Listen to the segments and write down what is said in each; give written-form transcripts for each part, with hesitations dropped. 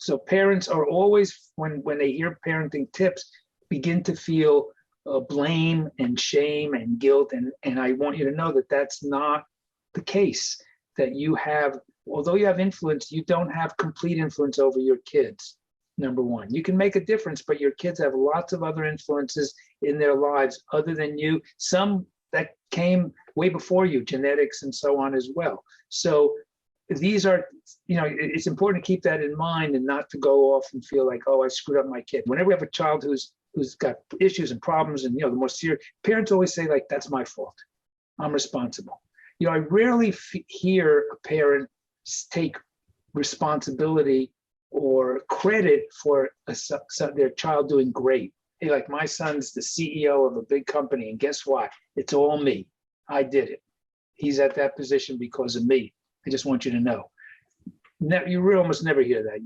So parents are always, when they hear parenting tips, begin to feel blame and shame and guilt. And I want you to know that that's not the case, that you have, although you have influence, you don't have complete influence over your kids. Number one, you can make a difference, but your kids have lots of other influences in their lives other than you, some that came way before you, genetics and so on as well. So these are, it's important to keep that in mind and not to go off and feel like, oh, I screwed up my kid. Whenever we have a child who's got issues and problems, and the more serious, parents always say, like, that's my fault, I'm responsible. I rarely hear a parent take responsibility or credit for their child doing great. Hey, like, my son's the CEO of a big company, and guess what? It's all me. I did it. He's at that position because of me. I just want you to know. You really almost never hear that,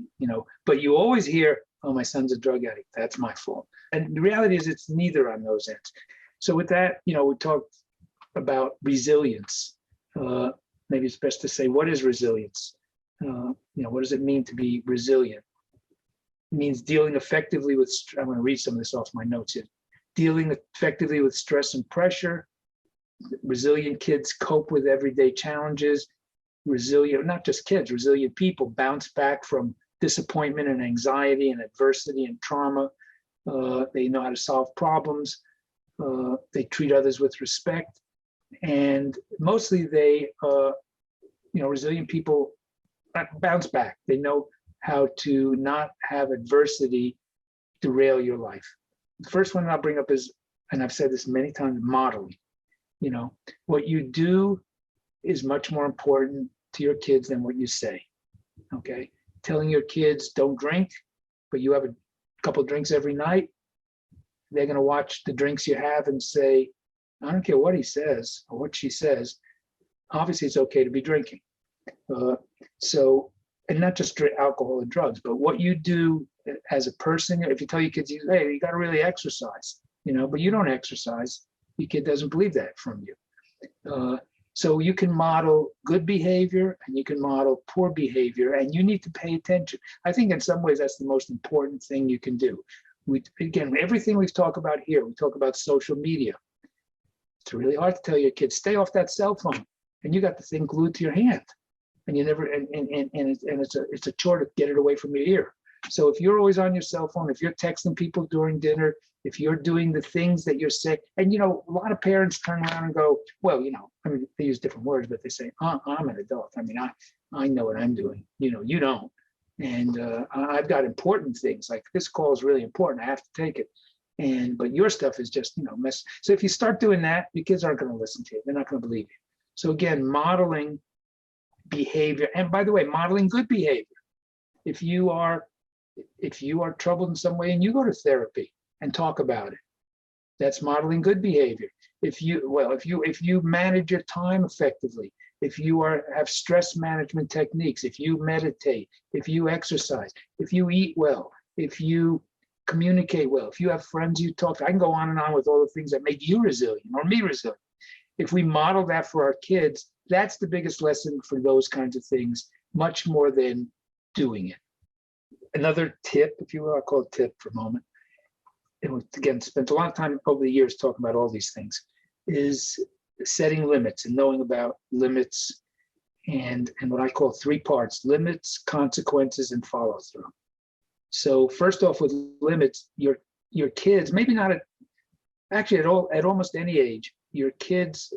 but you always hear, oh, my son's a drug addict, that's my fault. And the reality is it's neither on those ends. So with that, we talked about resilience. Maybe it's best to say, what is resilience? What does it mean to be resilient? It means dealing effectively with, I'm going to read some of this off my notes here. Dealing effectively with stress and pressure. Resilient kids cope with everyday challenges. Resilient, not just kids, resilient people bounce back from disappointment and anxiety and adversity and trauma. They know how to solve problems. They treat others with respect. And mostly they, resilient people bounce back. They know how to not have adversity derail your life. The first one I'll bring up is, and I've said this many times, modeling. What you do is much more important to your kids than what you say, okay? Telling your kids don't drink, but you have a couple of drinks every night, they're gonna watch the drinks you have and say, I don't care what he says or what she says, obviously it's okay to be drinking. And not just alcohol and drugs, but what you do as a person. If you tell your kids, hey, you gotta really exercise, but you don't exercise, your kid doesn't believe that from you. So you can model good behavior and you can model poor behavior, and you need to pay attention. I think in some ways that's the most important thing you can do. Again, everything we've talked about here, we talk about social media. It's really hard to tell your kids, stay off that cell phone, and you got the thing glued to your hand, and you never, and it's a chore to get it away from your ear. So if you're always on your cell phone, if you're texting people during dinner, if you're doing the things that you're saying, and a lot of parents turn around and go, well, they use different words, but they say, I'm an adult. I know what I'm doing. You don't. And I've got important things, like this call is really important. I have to take it. But your stuff is just, mess. So if you start doing that, your kids aren't going to listen to you. They're not going to believe you. So again, modeling behavior, and by the way, modeling good behavior. If you are troubled in some way and you go to therapy and talk about it, that's modeling good behavior. If you manage your time effectively, if you have stress management techniques, if you meditate, if you exercise, if you eat well, if you communicate well, if you have friends you talk to, I can go on and on with all the things that make you resilient or me resilient. If we model that for our kids, that's the biggest lesson for those kinds of things, much more than doing it. Another tip, if you will, I'll call it tip for a moment. And again, spent a lot of time over the years talking about all these things, is setting limits and knowing about limits and what I call three parts: limits, consequences, and follow through. So first off, with limits, your kids, maybe not at almost any age, your kids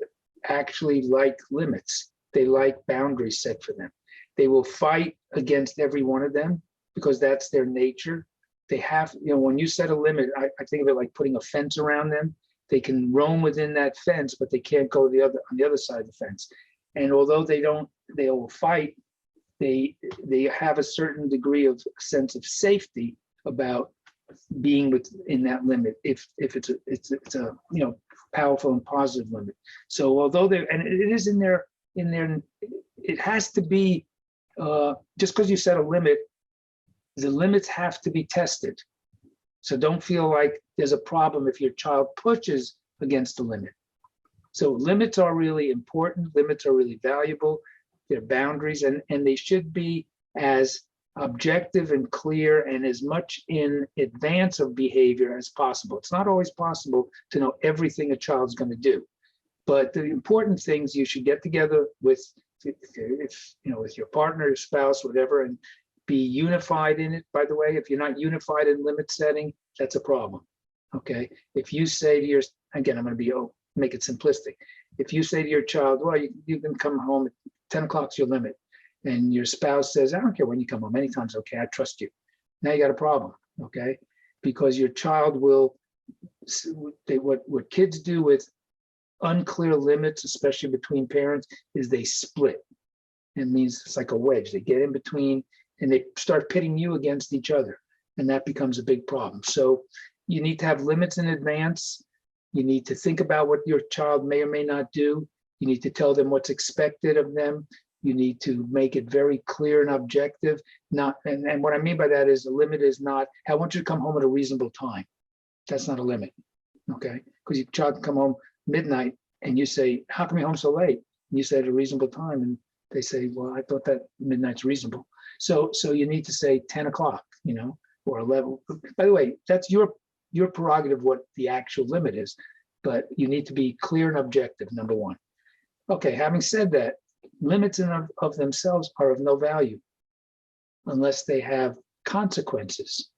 actually like limits. They like boundaries set for them. They will fight against every one of them because that's their nature. They have, when you set a limit, I think of it like putting a fence around them. They can roam within that fence, but they can't go on the other side of the fence. And although they will fight, they have a certain degree of sense of safety about being within that limit if it's a powerful and positive limit. So although it is in their, it has to be, just because you set a limit, the limits have to be tested. So don't feel like there's a problem if your child pushes against the limit. So limits are really important. Limits are really valuable. They're boundaries, and they should be as objective and clear and as much in advance of behavior as possible. It's not always possible to know everything a child's going to do, but the important things you should get together with, if you know, with your partner, your spouse, whatever, and be unified in it. By the way, if you're not unified in limit setting, that's a problem. Okay, if you say to your, again, I'm going to be, make it simplistic. If you say to your child, well, you can come home at 10 o'clock's your limit, and your spouse says, I don't care when you come home, anytime's okay, I trust you. Now you got a problem, okay? Because your child will, what kids do with unclear limits, especially between parents, is they split. It means it's like a wedge. They get in between and they start pitting you against each other, and that becomes a big problem. So you need to have limits in advance. You need to think about what your child may or may not do. You need to tell them what's expected of them. You need to make it very clear and objective. Not, and what I mean by that is a limit is not, I want you to come home at a reasonable time. That's not a limit, okay? Because your child can come home midnight and you say, how come you're home so late? And you say at a reasonable time, and they say, well, I thought that midnight's reasonable. So you need to say 10 o'clock, you know, or 11. By the way, that's your prerogative what the actual limit is, but you need to be clear and objective, number one. Okay, having said that, limits in of themselves are of no value unless they have consequences.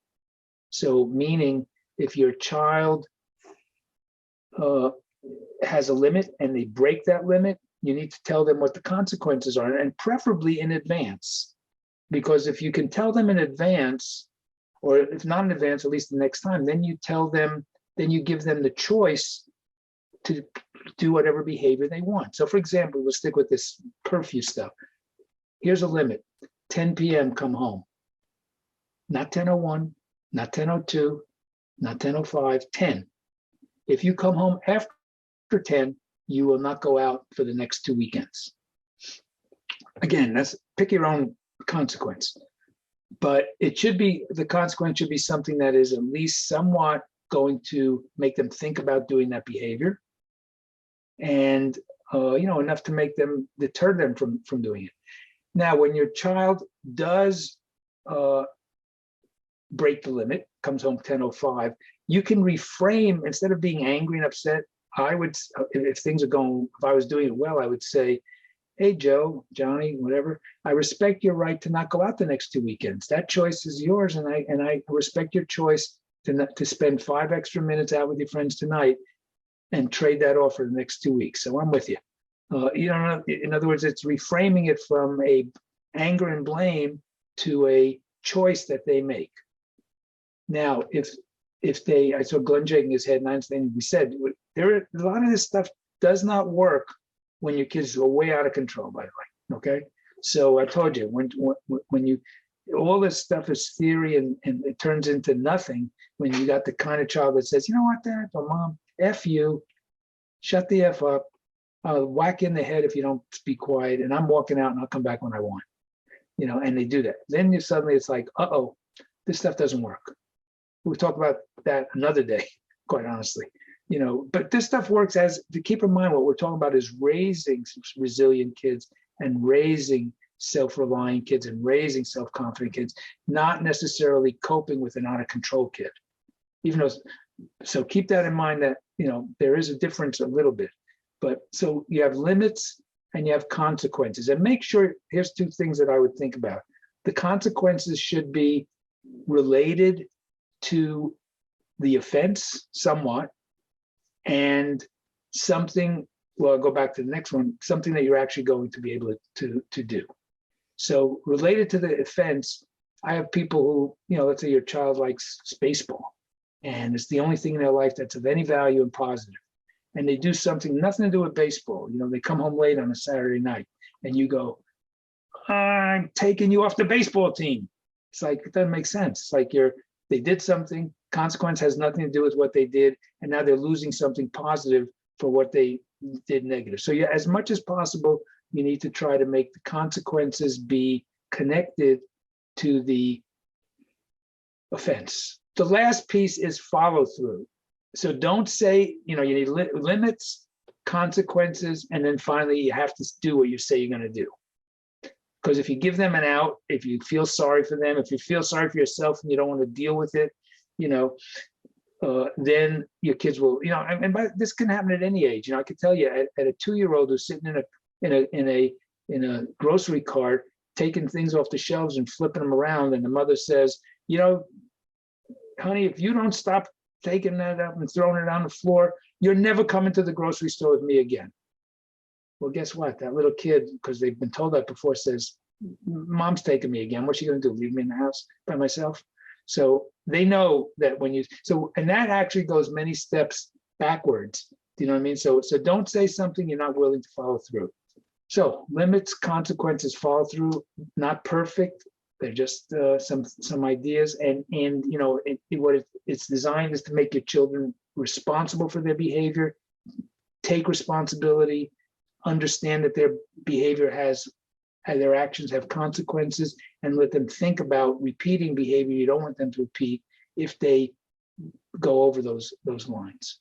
So meaning if your child has a limit and they break that limit, you need to tell them what the consequences are, and preferably in advance. Because if you can tell them in advance, or if not in advance, at least the next time, then you tell them, then you give them the choice to do whatever behavior they want. So for example, we'll stick with this curfew stuff. Here's a limit, 10 p.m. come home. Not 10:01, not 10:02, not 10:05, 10. If you come home after 10, you will not go out for the next 2 weekends. Again, that's pick your own consequence. But it should be, the consequence should be something that is at least somewhat going to make them think about doing that behavior, and you know, enough to make them, deter them from doing it. Now, when your child does break the limit, comes home 10:05, you can reframe, instead of being angry and upset, I would, if things are going, if I was doing it well, I would say, hey, Joe, Johnny, whatever, I respect your right to not go out the next 2 weekends. That choice is yours, and I respect your choice to spend 5 extra minutes out with your friends tonight and trade that off for the next 2 weeks. So I'm with you. You know, in other words, it's reframing it from a anger and blame to a choice that they make. Now, if they, I saw Glenn shaking his head, and I understand we said, there are a lot of this stuff does not work when your kids are way out of control, by the way, okay? So I told you, when you, all this stuff is theory and it turns into nothing when you got the kind of child that says, you know what, Dad or Mom, F you, shut the F up, I'll whack in the head if you don't be quiet, and I'm walking out and I'll come back when I want, you know, and they do that. Then you suddenly, it's like, uh-oh, this stuff doesn't work. We'll talk about that another day, quite honestly. You know, but this stuff works, as to keep in mind what we're talking about is raising resilient kids and raising self-reliant kids and raising self-confident kids, not necessarily coping with an out of control kid. Even though, so keep that in mind that, you know, there is a difference a little bit. But so you have limits and you have consequences, and make sure, here's 2 things that I would think about. The consequences should be related to the offense somewhat, and something, well, I'll go back to the next one, something that you're actually going to be able to do. So related to the offense, I have people who, you know, let's say your child likes baseball, and it's the only thing in their life that's of any value and positive. And they do something, nothing to do with baseball. You know, they come home late on a Saturday night, and you go, I'm taking you off the baseball team. It's like, it doesn't make sense. It's like they did something, consequence has nothing to do with what they did, and now they're losing something positive for what they did negative. So yeah, as much as possible, you need to try to make the consequences be connected to the offense. The last piece is follow through. So don't say, you know, you need limits, consequences, and then finally you have to do what you say you're going to do. Because if you give them an out, if you feel sorry for them, if you feel sorry for yourself and you don't want to deal with it, then your kids will, and this can happen at any age. I could tell you at a 2-year-old who's sitting in a grocery cart, taking things off the shelves and flipping them around, and the mother says, honey, if you don't stop taking that up and throwing it on the floor, you're never coming to the grocery store with me again. Well, guess what? That little kid, because they've been told that before, says, mom's taking me again. What's she going to do? Leave me in the house by myself? So they know that and that actually goes many steps backwards. Do you know what I mean? So don't say something you're not willing to follow through. So limits, consequences, follow through, not perfect. They're just some ideas. And what it's designed is to make your children responsible for their behavior, take responsibility, understand that their behavior their actions have consequences, and let them think about repeating behavior you don't want them to repeat if they go over those lines.